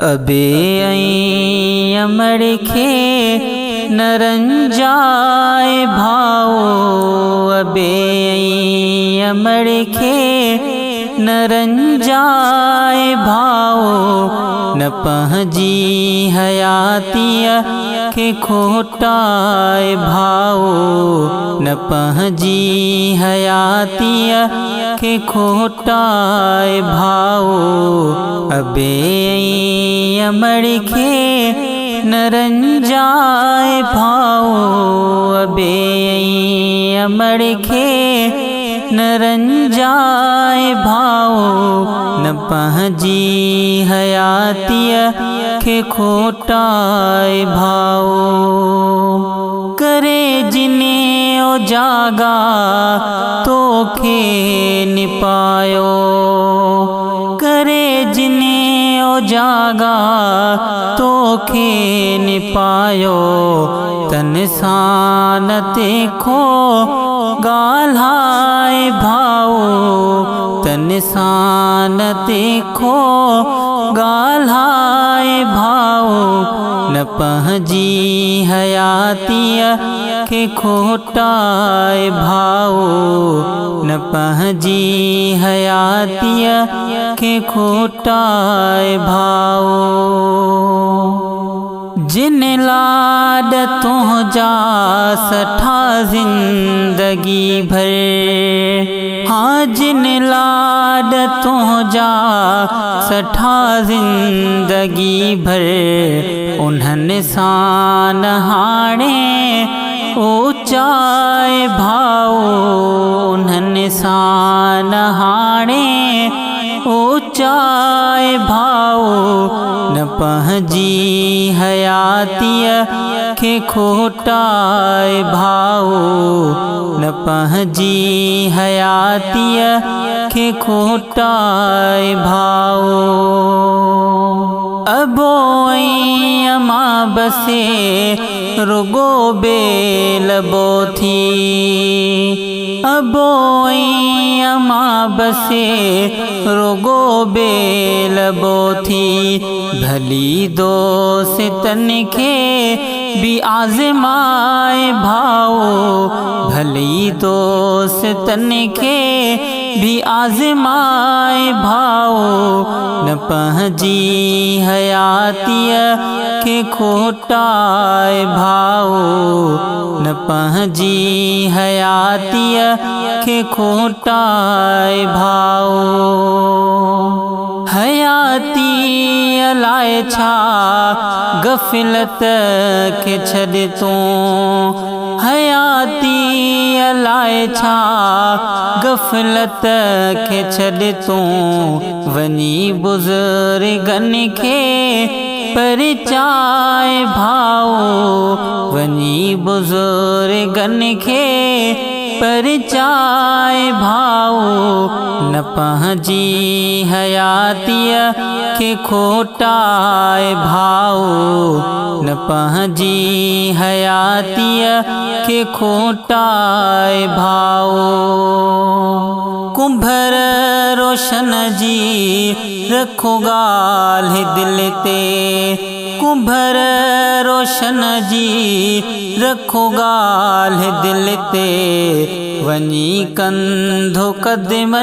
अबे अमड़खे न रंजाए भाओ, अबे अमड़खे न रंजाए भाओ, न पंहिंजी हयातीअ खे खोटाए भाओ, न पंहिंजी हयातीअ खे खोटाए भाओ। अबे अमड़खे न रंजाए भाओ, अबे अमड़खे न रंजाए भाओ, न पंहिंजी हयातीअ खे खोटाए भाओ। करे जिने ओ जागा तोखे निपायो, करे जिने ओ जागा तोखे निपायो, तन सां न तेखो ॻाल्हाए भाओ, तन सां न तेखो ॻाल्हाए भाओ, न पंहिंजी हयातीअ खे खोटाए भाओ, न पंहिंजी हयातीअ खे खोटाए भाओ। जिन लाड तुंहिंजा सठा जिंदगी भर, हाँ जिन लाड तुंहिंजा सठा जिंदगी भर, उन्हनि सां न हाणे ऊचाए भाओ, उन्हनि सां न हाणे ऊचाए भाओ, न पंहिंजी हयातीअ खे खोटाए भाओ, न पंहिंजी हयातीअ खे खोटाए भाओ। अबो अमा बसे रुगो बेलबो थी, अबो अमा बसे रुगो बेलबो थी, भली दोस्तन खे भी आज़माए भाओ, भली दोस्तन खे भी आज़माए भाओ, न पंहिंजी हयातीअ खे खोटाए भाओ, न पंहिंजी हयातीअ खे खोटाए भाओ। हयाती लाइ छा गफ़लत खे छॾ तूं, हयाती लाइ छा गफ़लत खे छॾ तूं, वञी बुज़ुर्गनि खे परिचाए भाओ, वञी बुज़ुर्गनि खे परिचाए भाओ, न पंहिंजी हयातीअ खे खोटाए भाओ, न पंहिंजी हयातीअ खे खोटाए भाओ। कुंभर रोशन जी रखो ॻाल्हि दिल ते, कुंभर रोशन जी रखो ॻाल्हि दिल ते, वञी कंधो क़दम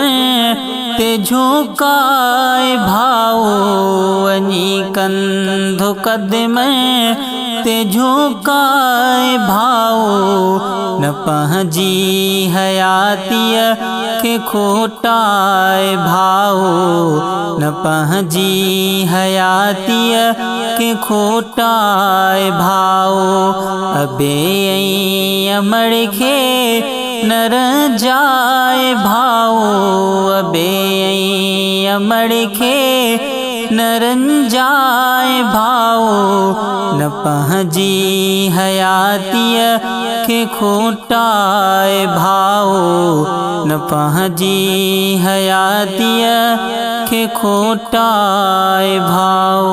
ते झुकाए भाओ, वञी कंधो क़दम ते झुकाए भाओ, न पंहिंजी हयातीअ खे खोटाए भाओ, न पंहिंजी हयातीअ खे खोटाए भाओ। अबे अमड़खे न रंजाए भाओ, अबे अमड़खे न रंजाए भाओ, न पंहिंजी हयातीअ खे खोटाए भाओ, न पंहिंजी हयातीअ खे खोटाए भाओ।